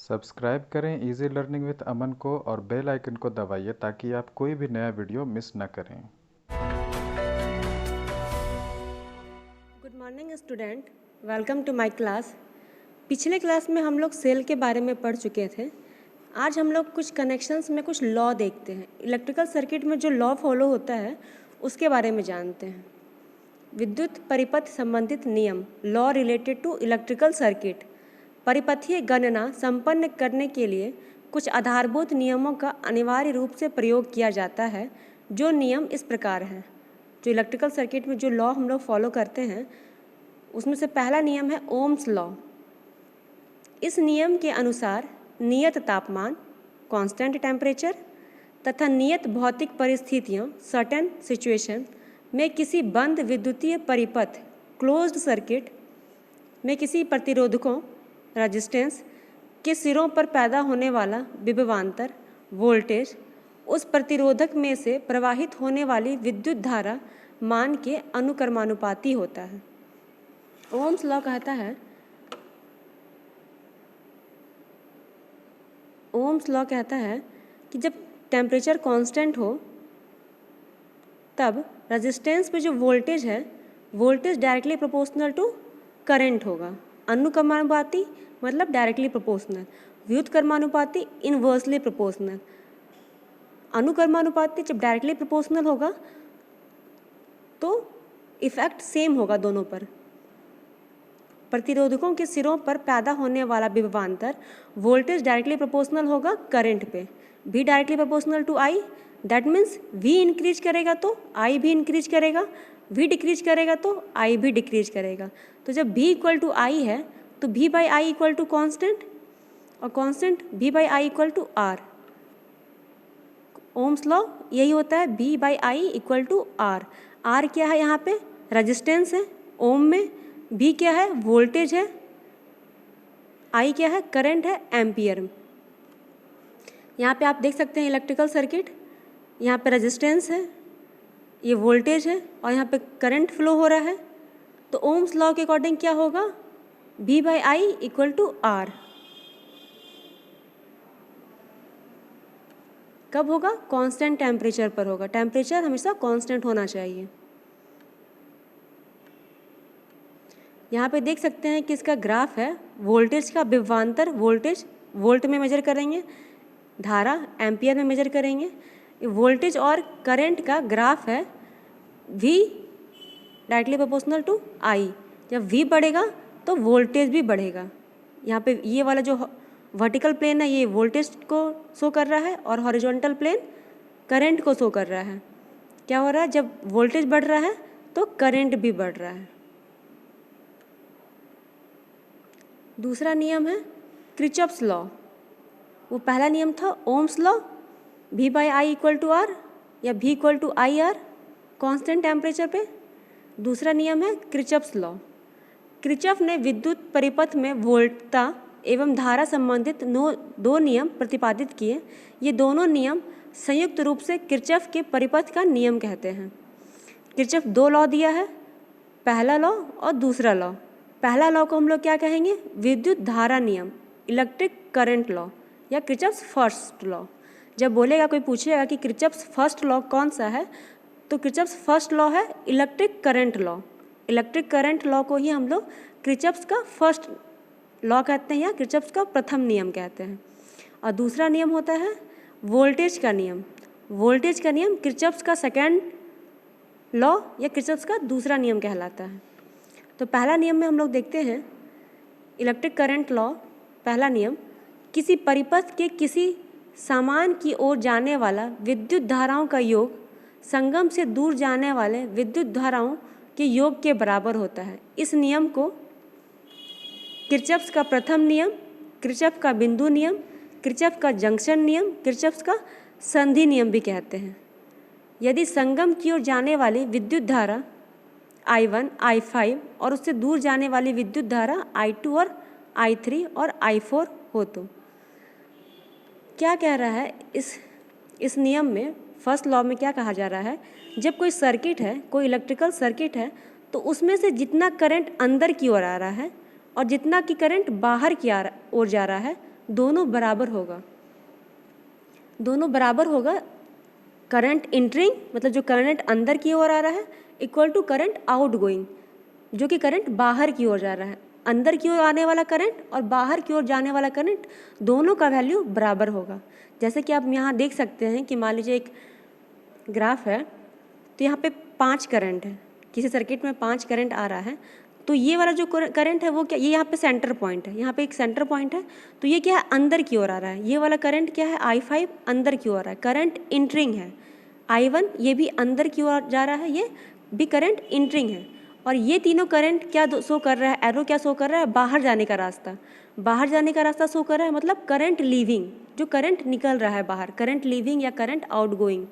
Subscribe करें easy learning with अमन को और बेल आइकन को दबाइए ताकि आप कोई भी नया वीडियो मिस न करें। Good morning student, welcome to my class. पिछले क्लास में हम लोग सेल के बारे में पढ़ चुके थे। आज हम लोग कुछ कनेक्शंस में कुछ लॉ देखते हैं। इलेक्ट्रिकल सर्किट में जो लॉ फॉलो होता है उसके बारे में जानते हैं। विद्युत परिपथ संबंधित नियम, law related to electrical circuit. परिपथीय गणना संपन्न करने के लिए कुछ आधारभूत नियमों का अनिवार्य रूप से प्रयोग किया जाता है। जो नियम इस प्रकार हैं। जो इलेक्ट्रिकल सर्किट में जो लॉ हम लोग फॉलो करते हैं उसमें से पहला नियम है ओम्स लॉ। इस नियम के अनुसार नियत तापमान, कांस्टेंट टेम्परेचर तथा नियत भौतिक परिस्थितियों, सर्टेन सिचुएशन में किसी बंद विद्युतीय परिपथ, क्लोज्ड सर्किट में किसी प्रतिरोधकों, रेजिस्टेंस के सिरों पर पैदा होने वाला विभवांतर वोल्टेज उस प्रतिरोधक में से प्रवाहित होने वाली विद्युत धारा मान के अनुक्रमानुपाती होता है। ओम्स लॉ कहता है कि जब टेम्परेचर कांस्टेंट हो तब रेजिस्टेंस पे जो वोल्टेज है, voltage directly proportional to current होगा। अनुक्रमानुपाती मतलब डायरेक्टली प्रोपोर्शनल, व्युत्क्रमानुपाती इनवर्सली प्रोपोर्शनल। अनुक्रमानुपाती जब डायरेक्टली प्रोपोर्शनल होगा तो इफेक्ट सेम होगा दोनों पर। प्रतिरोधकों के सिरों पर पैदा होने वाला विभवांतर वोल्टेज डायरेक्टली प्रोपोर्शनल होगा करंट पे। V directly proportional to I, that means V increase करेगा तो I भी इंक्रीज करेगा, V डिक्रीज करेगा तो I भी डिक्रीज करेगा। तो जब V इक्वल टू I है तो V by I equal to constant और constant V by I equal to R। Ohm's law यही होता है, V by I equal to R। R क्या है यहाँ पे? रेजिस्टेंस है ओम में। V क्या है? वोल्टेज है। I क्या है? करंट है एम्पियर में। यहाँ पे आप देख सकते हैं इलेक्ट्रिकल सर्किट, यहाँ पे रेजिस्टेंस है, ये वोल्टेज है और यहाँ पे करंट फ्लो हो रहा है। तो ओम्स लॉ के अकॉर्डिंग क्या होगा? V by I equal to R। कब होगा? कांस्टेंट टेम्परेचर पर होगा। टेम्परेचर हमेशा कांस्टेंट होना चाहिए। यहाँ पे देख सकते हैं कि इसका ग्राफ है। वोल्टेज का विभवांतर, वोल्टेज वोल्ट में मेजर करेंगे, धारा एम्पियर में मेजर करेंगे। वोल्टेज और करंट का ग्राफ है V directly proportional to I। जब V बढ़ेगा तो वोल्टेज भी बढ़ेगा। यहाँ पे ये वाला जो वर्टिकल प्लेन है ये वोल्टेज को शो कर रहा है और हॉरिजॉन्टल प्लेन करंट को शो कर रहा है। क्या हो रहा है? जब वोल्टेज बढ़ रहा है तो करंट भी बढ़ रहा है। दूसरा नियम है किरचॉफ्स लॉ। वो पहला नियम था Ohm's law, V by I equal to R या V equal to I R constant temperature पे। दूसरा नियम है किरचॉफ्स लॉ। किरचॉफ ने विद्युत परिपथ में वोल्टता एवं धारा संबंधित दो नियम प्रतिपादित किए। ये दोनों नियम संयुक्त रूप से किरचॉफ के परिपथ का नियम कहते हैं। किरचॉफ दो लॉ दिया है, पहला लॉ और दूसरा लॉ। पहला लॉ को हम लोग क्या कहेंगे? विद्युत धारा नियम, इलेक्ट्रिक करंट लॉ या किरचॉफ्स फर्स्ट लॉ। जब बोलेगा कोई पूछेगा कि किरचॉफ्स फर्स्ट लॉ कौन सा है तो किरचॉफ्स फर्स्ट लॉ है electric current law. Electric current law को ही हम लोग किरचॉफ्स का फर्स्ट लॉ कहते हैं या किरचॉफ्स का प्रथम नियम कहते हैं। और दूसरा नियम होता है वोल्टेज का नियम। वोल्टेज का नियम किरचॉफ्स का सेकेंड लॉ या किरचॉफ्स का दूसरा नियम कहलाता है। तो पहला नियम में हम लोग देखते हैं इलेक्ट्रिक करंट लॉ। पहला नियम, किसी परिपथ के किसी सामान की ओर जाने वाला विद्युत धाराओं का योग संगम से दूर जाने वाले विद्युत धाराओं के योग के बराबर होता है। इस नियम को किरचॉफ्स का प्रथम नियम, किरचॉफ का बिंदु नियम, किरचॉफ का जंक्शन नियम, किरचॉफ्स का संधि नियम भी कहते हैं। यदि संगम की ओर जाने वाली विद्युत धारा I1, I5 और उससे दूर जाने वाली विद्युत धारा I2 और I3 और I4 हो तो क्या कह रहा है? इस नियम में, फर्स्ट लॉ में क्या कहा जा रहा है? जब कोई सर्किट है, कोई इलेक्ट्रिकल सर्किट है तो उसमें से जितना करंट अंदर की ओर आ रहा है और जितना कि करंट बाहर की ओर जा रहा है दोनों बराबर होगा, दोनों बराबर होगा। करंट इंटरिंग मतलब जो करंट अंदर की ओर आ रहा है equal to current out going जो कि करंट बाहर की ओर जा रहा है। अंदर की ओर आने वाला करंट और बाहर की ओर जाने वाला करंट दोनों का वैल्यू बराबर होगा। जैसे कि आप यहाँ देख सकते हैं कि मान लीजिए एक ग्राफ है, तो यहाँ पे 5 करंट है, किसी सर्किट में 5 करंट आ रहा है, तो ये वाला जो करंट है वो क्या, ये यहाँ पे सेंटर पॉइंट है, यहाँ पे एक सेंटर पॉइंट है, तो ये क्या है, अंदर की ओर आ रहा है। ये वाला करंट क्या है, I5 अंदर की ओर आ रहा है, करंट इंटरिंग है। I1 ये भी अंदर की ओर जा रहा है, ये भी करंट इंटरिंग है। और ये तीनों करंट क्या शो कर रहा है, एरो क्या शो कर रहा है, बाहर जाने का रास्ता, बाहर जाने का रास्ता शो कर रहा है, मतलब करंट लीविंग, जो करंट निकल रहा है बाहर, करंट लीविंग या करंट आउट गोइंग।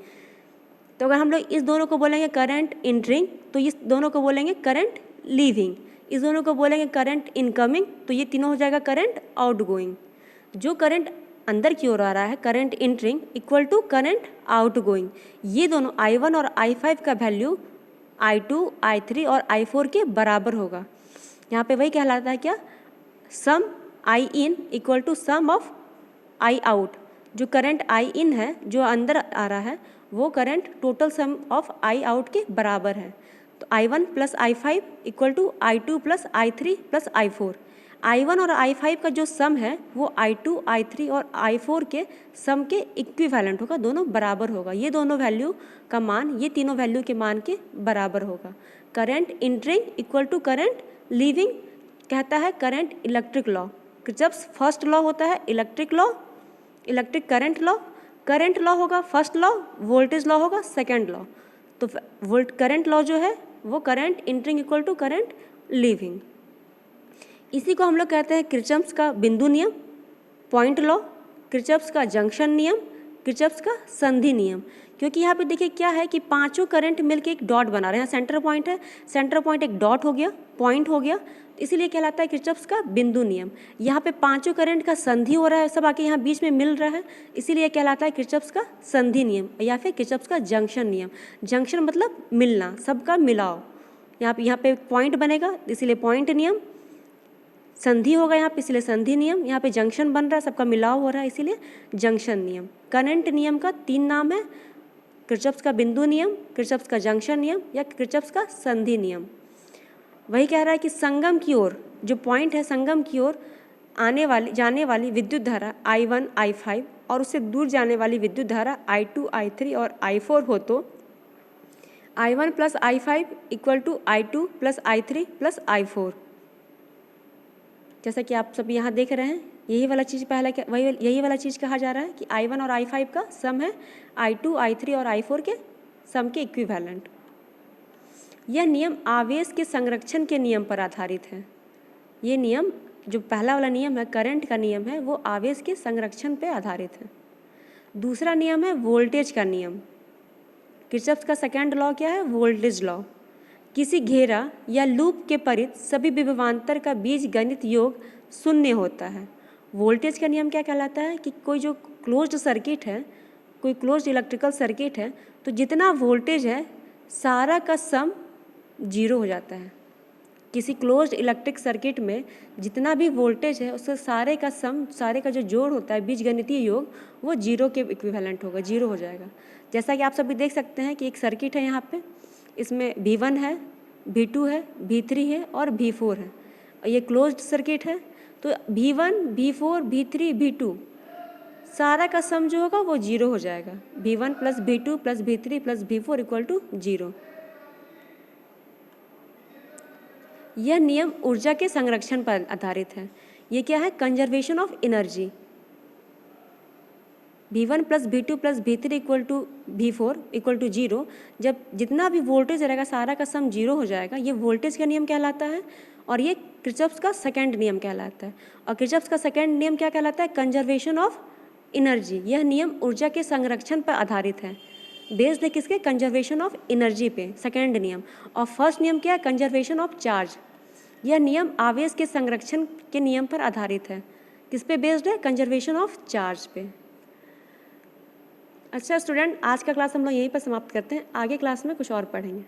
तो अगर हम लोग इस दोनों को बोलेंगे करंट इंटरिंग, तो इस दोनों को बोलेंगे करंट लीविंग। इस दोनों को बोलेंगे करंट इनकमिंग, तो ये तीनों हो जाएगा करंट आउट गोइंग। जो करंट अंदर की ओर आ रहा है current entering equal to current out going. ये दोनों I1 और I5 का वैल्यू I2, I3 और I4 के बराबर होगा। यहाँ पे वही कहलाता है क्या, sum I in equal to sum of I out। जो करंट I in है जो अंदर आ रहा है वो current total sum of I out के बराबर है। तो I1 plus I5 equal to I2 plus I3 plus I4। I1 और I5 का जो सम है वो I2, I3 और I4 के सम के इक्विवेलेंट होगा, दोनों बराबर होगा। ये दोनों वैल्यू का मान ये तीनों वैल्यू के मान के बराबर होगा। Current entering equal to current leaving कहता है current electric law. Kirchhoff's first law होता है electric law, electric current law. Current law होगा फर्स्ट लॉ, वोल्टेज लॉ होगा सेकेंड लॉ। तो करंट लॉ जो है वो current entering equal to current leaving. इसी को हम लोग कहते हैं किर्चॉफ्स का बिंदु नियम, पॉइंट लॉ, किर्चॉफ्स का जंक्शन नियम, किर्चॉफ्स का संधि नियम। क्योंकि यहाँ पे देखिए क्या है कि पांचों करंट मिलके एक डॉट बना रहे हैं। सेंटर पॉइंट है, सेंटर पॉइंट एक डॉट हो गया, पॉइंट हो गया, इसीलिए कहलाता है किर्चॉफ्स का बिंदु नियम। यहाँ पे पांचों करंट का संधि हो रहा है, सब आके यहाँ बीच में मिल रहा है, इसीलिए कहलाता है किर्चॉफ्स का संधि नियम या फिर किर्चॉफ्स का जंक्शन नियम। जंक्शन मतलब मिलना, सबका मिलाव। यहाँ पे पॉइंट बनेगा इसीलिए पॉइंट नियम, संधि होगा यहाँ पे इसलिए संधि नियम, यहाँ पे जंक्शन बन रहा है, सबका मिलाव हो रहा है इसीलिए जंक्शन नियम। करंट नियम का 3 नाम है, किर्चॉफ्स का बिंदु नियम, किर्चॉफ्स का जंक्शन नियम या किर्चॉफ्स का संधि नियम। वही कह रहा है कि संगम की ओर जो पॉइंट है, संगम की ओर जाने वाली विद्युत धारा I1, I5 और उससे दूर जाने वाली विद्युत धारा I2, I3 और I4 हो तो I1 plus I5 equal to I2 plus I3 plus I4। जैसा कि आप सब यहाँ देख रहे हैं, यही वाला चीज़ पहला यही वाला चीज़ कहा जा रहा है कि I1 और I5 का सम है I2, I3 और I4 के सम के इक्विवेलेंट। यह नियम आवेश के संरक्षण के नियम पर आधारित है। ये नियम जो पहला वाला नियम है करंट का नियम है वो आवेश के संरक्षण पर आधारित है। दूसरा नियम है वोल्टेज का नियम। किर्चॉफ्स का सेकेंड लॉ क्या है, वोल्टेज लॉ। किसी घेरा या लूप के परित सभी विभवांतर का बीजगणित योग शून्य होता है। वोल्टेज का नियम क्या कहलाता है कि कोई जो क्लोज्ड सर्किट है, कोई क्लोज्ड इलेक्ट्रिकल सर्किट है, तो जितना वोल्टेज है सारा का सम 0 हो जाता है। किसी क्लोज्ड इलेक्ट्रिक सर्किट में जितना भी वोल्टेज है उससे सारे का सम, सारे का जो जोड़ होता है बीजगणितीय योग, वो 0 के इक्विवेलेंट होगा, 0 हो जाएगा। जैसा कि आप सभी देख सकते हैं कि एक सर्किट है यहाँ पे, इसमें V1 है, V2 है, V3 है और V4 है। ये क्लोज्ड सर्किट है, तो V1, V4, V3, V2 सारा का सम जो होगा वो 0 हो जाएगा। V1 plus V2 plus V3 plus V4 equal to 0। यह नियम ऊर्जा के संरक्षण पर आधारित है। ये क्या है, conservation of energy. V1 plus V2 plus V3 equal to V4 equal to 0। जब जितना भी वोल्टेज रहेगा सारा का सम 0 हो जाएगा। ये वोल्टेज का नियम कहलाता है और ये किर्चॉफ्स का सेकेंड नियम कहलाता है। और किर्चॉफ्स का सेकेंड नियम क्या कहलाता है, कंजर्वेशन ऑफ एनर्जी। यह नियम ऊर्जा के संरक्षण पर आधारित है, बेस्ड है किसके, कंजर्वेशन ऑफ एनर्जी पे, सेकेंड नियम। और फर्स्ट नियम क्या है, कंजर्वेशन ऑफ चार्ज। यह नियम आवेश के संरक्षण के नियम पर आधारित है। किस पे बेस्ड है, कंजर्वेशन ऑफ चार्ज पे। अच्छा स्टूडेंट, आज का क्लास हम लोग यहीं पर समाप्त करते हैं, आगे क्लास में कुछ और पढ़ेंगे।